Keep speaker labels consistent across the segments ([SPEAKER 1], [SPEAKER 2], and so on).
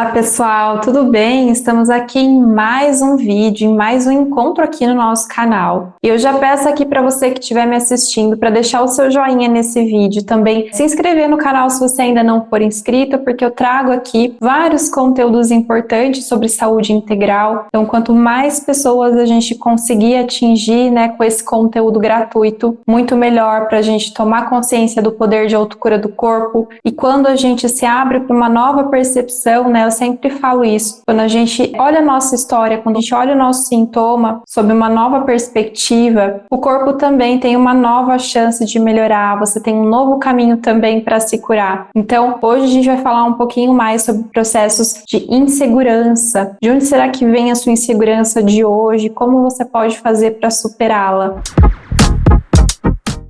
[SPEAKER 1] Olá pessoal, tudo bem? Estamos aqui em mais um vídeo, em mais um encontro aqui no nosso canal. E eu já peço aqui para você que estiver me assistindo para deixar o seu joinha nesse vídeo, também se inscrever no canal se você ainda não for inscrito, porque eu trago aqui vários conteúdos importantes sobre saúde integral. Então, quanto mais pessoas a gente conseguir atingir, com esse conteúdo gratuito, muito melhor para a gente tomar consciência do poder de autocura do corpo. E quando a gente se abre para uma nova percepção, eu sempre falo isso, quando a gente olha a nossa história, quando a gente olha o nosso sintoma sob uma nova perspectiva, o corpo também tem uma nova chance de melhorar, você tem um novo caminho também para se curar. Então, hoje a gente vai falar um pouquinho mais sobre processos de insegurança. De onde será que vem a sua insegurança de hoje? Como você pode fazer para superá-la?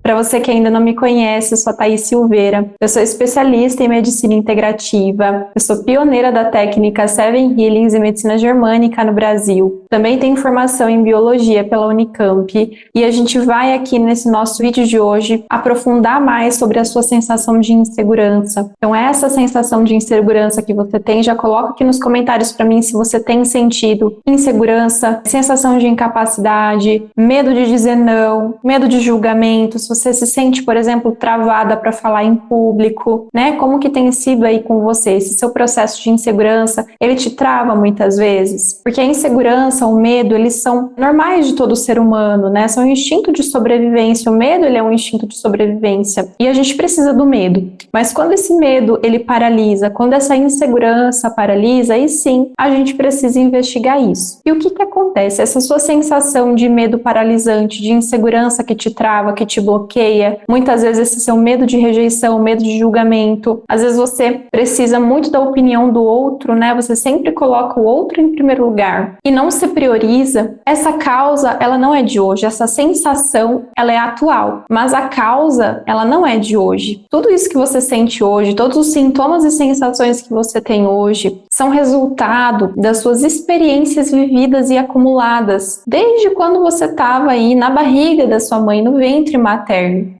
[SPEAKER 1] Para você que ainda não me conhece, eu sou a Thaís Silveira, eu sou especialista em medicina integrativa, eu sou pioneira da técnica Seven Healings e medicina germânica no Brasil. Também tenho formação em biologia pela Unicamp e a gente vai aqui nesse nosso vídeo de hoje aprofundar mais sobre a sua sensação de insegurança. Então essa sensação de insegurança que você tem, já coloca aqui nos comentários para mim se você tem sentido insegurança, sensação de incapacidade, medo de dizer não, medo de julgamento, se você se sente, por exemplo, travada para falar em público, Como que tem sido aí com você? Esse seu processo de insegurança, ele te trava muitas vezes? Porque a insegurança, o medo, eles são normais de todo ser humano, São um instinto de sobrevivência. O medo, ele é um instinto de sobrevivência. E a gente precisa do medo. Mas quando esse medo, ele paralisa, quando essa insegurança paralisa, aí sim, a gente precisa investigar isso. E o que acontece? Essa sua sensação de medo paralisante, de insegurança que te trava, que te bloqueia, muitas vezes esse seu medo de rejeição, medo de julgamento, às vezes você precisa muito da opinião do outro, Você sempre coloca o outro em primeiro lugar e não se prioriza. Essa causa, ela não é de hoje, essa sensação, ela é atual, mas a causa, ela não é de hoje. Tudo isso que você sente hoje, todos os sintomas e sensações que você tem hoje, são resultado das suas experiências vividas e acumuladas, desde quando você estava aí na barriga da sua mãe, no ventre materno.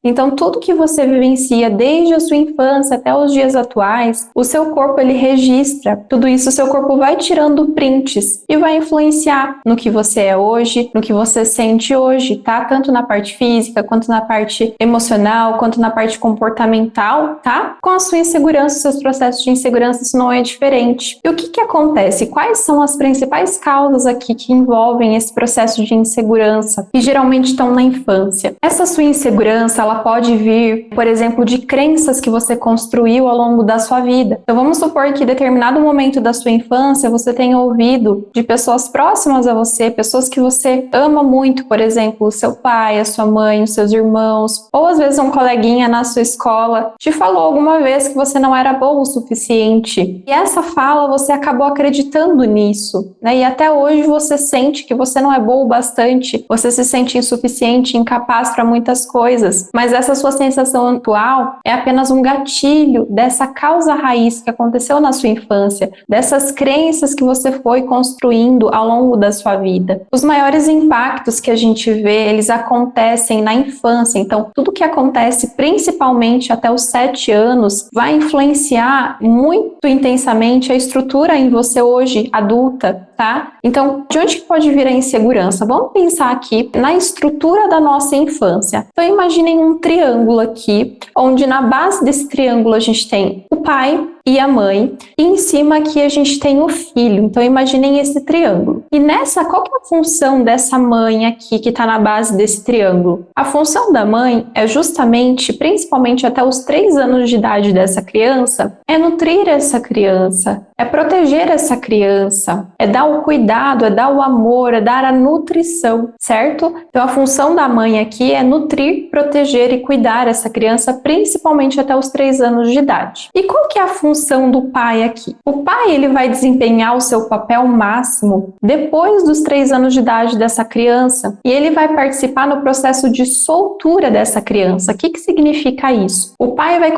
[SPEAKER 1] Então, tudo que você vivencia desde a sua infância até os dias atuais, o seu corpo ele registra. Tudo isso o seu corpo vai tirando prints e vai influenciar no que você é hoje, no que você sente hoje, tá? Tanto na parte física, quanto na parte emocional, quanto na parte comportamental, tá? Com a sua insegurança, seus processos de insegurança, isso não é diferente. E o que acontece? Quais são as principais causas aqui que envolvem esse processo de insegurança, que geralmente estão na infância? Essa sua insegurança, ela pode vir, por exemplo, de crenças que você construiu ao longo da sua vida. Então vamos supor que em determinado momento da sua infância você tenha ouvido de pessoas próximas a você, pessoas que você ama muito, por exemplo, o seu pai, a sua mãe, os seus irmãos, ou às vezes um coleguinha na sua escola te falou alguma vez que você não era bom o suficiente. E essa fala, você acabou acreditando nisso, E até hoje você sente que você não é bom o bastante, você se sente insuficiente, incapaz para muitas coisas, mas essa sua sensação atual é apenas um gatilho dessa causa raiz que aconteceu na sua infância, dessas crenças que você foi construindo ao longo da sua vida. Os maiores impactos que a gente vê, eles acontecem na infância, então tudo que acontece principalmente até os 7 anos vai influenciar muito intensamente a estrutura em você hoje, adulta, tá? Então, de onde pode vir a insegurança? Vamos pensar aqui na estrutura da nossa infância. Então, imaginem um triângulo aqui, onde na base desse triângulo a gente tem o pai e a mãe, e em cima aqui a gente tem o filho. Então imaginem esse triângulo. E nessa, qual que é a função dessa mãe aqui que está na base desse triângulo? A função da mãe é justamente, principalmente até os 3 anos de idade dessa criança, é nutrir essa criança, é proteger essa criança, é dar o cuidado, é dar o amor, é dar a nutrição, certo? Então a função da mãe aqui é nutrir, proteger e cuidar essa criança, principalmente até os 3 anos de idade. E qual que é a função do pai aqui? O pai, ele vai desempenhar o seu papel máximo depois dos 3 anos de idade dessa criança e ele vai participar no processo de soltura dessa criança. O que significa isso? O pai vai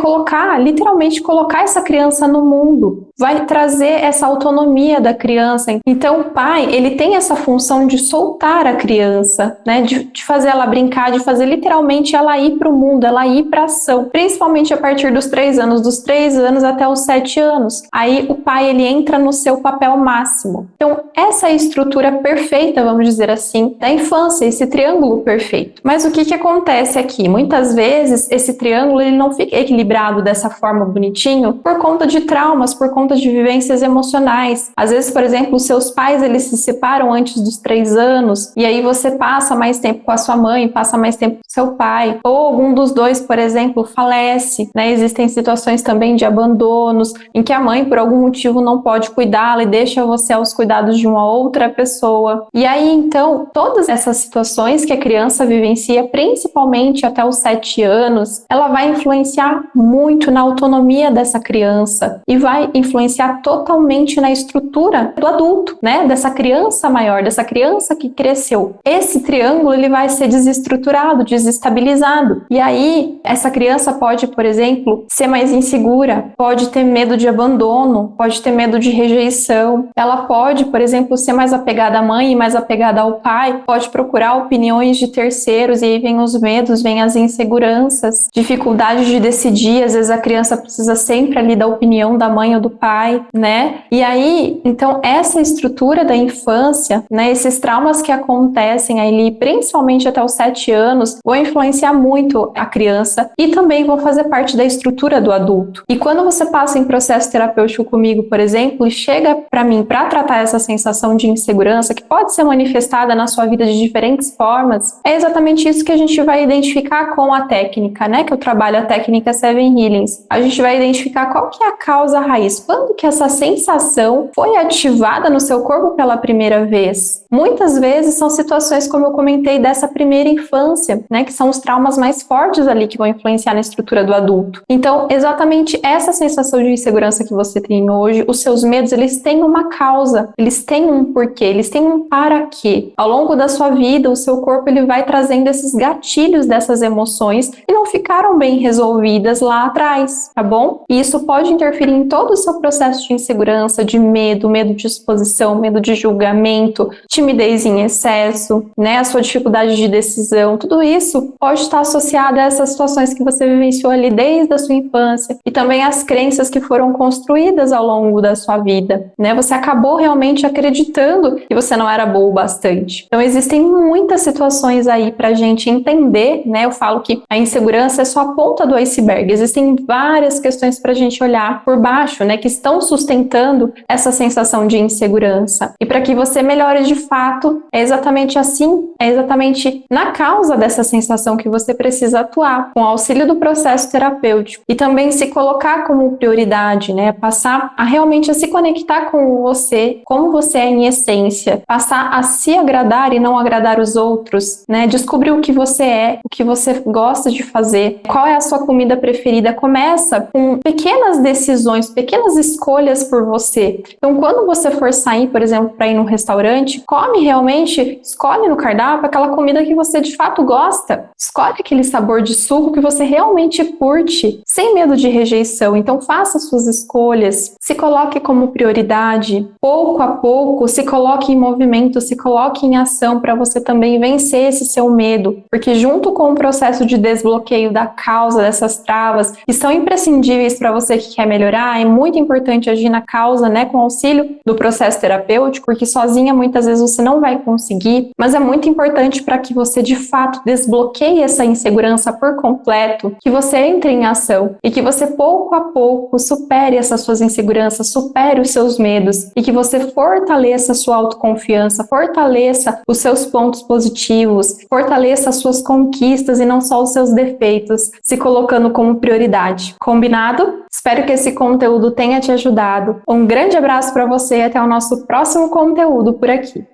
[SPEAKER 1] literalmente colocar essa criança no mundo, vai trazer trazer essa autonomia da criança. Então, o pai, ele tem essa função de soltar a criança, né? De fazer ela brincar, de fazer literalmente ela ir para o mundo, ela ir para ação, principalmente a partir dos 3 anos, dos 3 anos até os 7 anos. Aí o pai, ele entra no seu papel máximo. Então, essa é a estrutura perfeita, vamos dizer assim, da infância, esse triângulo perfeito. Mas o que acontece aqui? Muitas vezes, esse triângulo, ele não fica equilibrado dessa forma bonitinho por conta de traumas, por conta de vivências emocionais. Às vezes, por exemplo, os seus pais, eles se separam antes dos 3 anos, e aí você passa mais tempo com a sua mãe, passa mais tempo com seu pai, ou algum dos dois, por exemplo, falece, né? Existem situações também de abandonos, em que a mãe, por algum motivo, não pode cuidá-la e deixa você aos cuidados de uma outra pessoa. E aí, então, todas essas situações que a criança vivencia, principalmente até os 7 anos, ela vai influenciar muito na autonomia dessa criança e vai influenciar totalmente na estrutura do adulto, né? Dessa criança maior, dessa criança que cresceu. Esse triângulo, ele vai ser desestruturado, desestabilizado. E aí, essa criança pode, por exemplo, ser mais insegura, pode ter medo de abandono, pode ter medo de rejeição. Ela pode, por exemplo, ser mais apegada à mãe e mais apegada ao pai, pode procurar opiniões de terceiros e aí vem os medos, vem as inseguranças, dificuldade de decidir. Às vezes a criança precisa sempre ali da opinião da mãe ou do pai, né? E aí, então, essa estrutura da infância, né, esses traumas que acontecem ali, principalmente até os 7 anos, vão influenciar muito a criança e também vão fazer parte da estrutura do adulto. E quando você passa em processo terapêutico comigo, por exemplo, e chega para mim para tratar essa sensação de insegurança, que pode ser manifestada na sua vida de diferentes formas, é exatamente isso que a gente vai identificar com a técnica, né? Que eu trabalho a técnica Seven Healings. A gente vai identificar qual que é a causa raiz, quando que essa sensação foi ativada no seu corpo pela primeira vez. Muitas vezes são situações, como eu comentei, dessa primeira infância, né? Que são os traumas mais fortes ali que vão influenciar na estrutura do adulto. Então, exatamente essa sensação de insegurança que você tem hoje, os seus medos, eles têm uma causa, eles têm um porquê, eles têm um para quê. Ao longo da sua vida, o seu corpo, ele vai trazendo esses gatilhos dessas emoções que não ficaram bem resolvidas lá atrás, tá bom? E isso pode interferir em todo o seu processo de insegurança, de medo, medo de exposição, medo de julgamento, timidez em excesso, né? A sua dificuldade de decisão, tudo isso pode estar associado a essas situações que você vivenciou ali desde a sua infância e também as crenças que foram construídas ao longo da sua vida, né? Você acabou realmente acreditando que você não era boa o bastante. Então, existem muitas situações aí pra gente entender, né? Eu falo que a insegurança é só a ponta do iceberg. Existem várias questões pra gente olhar por baixo, né? Que estão sustentando essa sensação de insegurança. E para que você melhore de fato, é exatamente assim, é exatamente na causa dessa sensação que você precisa atuar, com o auxílio do processo terapêutico. E também se colocar como prioridade, né? Passar a realmente a se conectar com você, como você é em essência. Passar a se agradar e não agradar os outros, né? Descobrir o que você é, o que você gosta de fazer, qual é a sua comida preferida. Começa com pequenas decisões, pequenas escolhas por você. Então, quando você for sair, por exemplo, para ir num restaurante, come realmente, escolhe no cardápio aquela comida que você de fato gosta. Escolhe aquele sabor de suco que você realmente curte, sem medo de rejeição. Então, faça suas escolhas, se coloque como prioridade. Pouco a pouco, se coloque em movimento, se coloque em ação para você também vencer esse seu medo. Porque junto com o processo de desbloqueio da causa dessas travas, que são imprescindíveis para você que quer melhorar, é muito importante agir na causa, né, com auxílio do processo terapêutico, porque sozinha muitas vezes você não vai conseguir, mas é muito importante para que você de fato desbloqueie essa insegurança por completo, que você entre em ação e que você pouco a pouco supere essas suas inseguranças, supere os seus medos e que você fortaleça a sua autoconfiança, fortaleça os seus pontos positivos, fortaleça as suas conquistas e não só os seus defeitos, se colocando como prioridade. Combinado? Espero que esse conteúdo tenha te ajudado. Um grande abraço para você e até o nosso próximo conteúdo por aqui.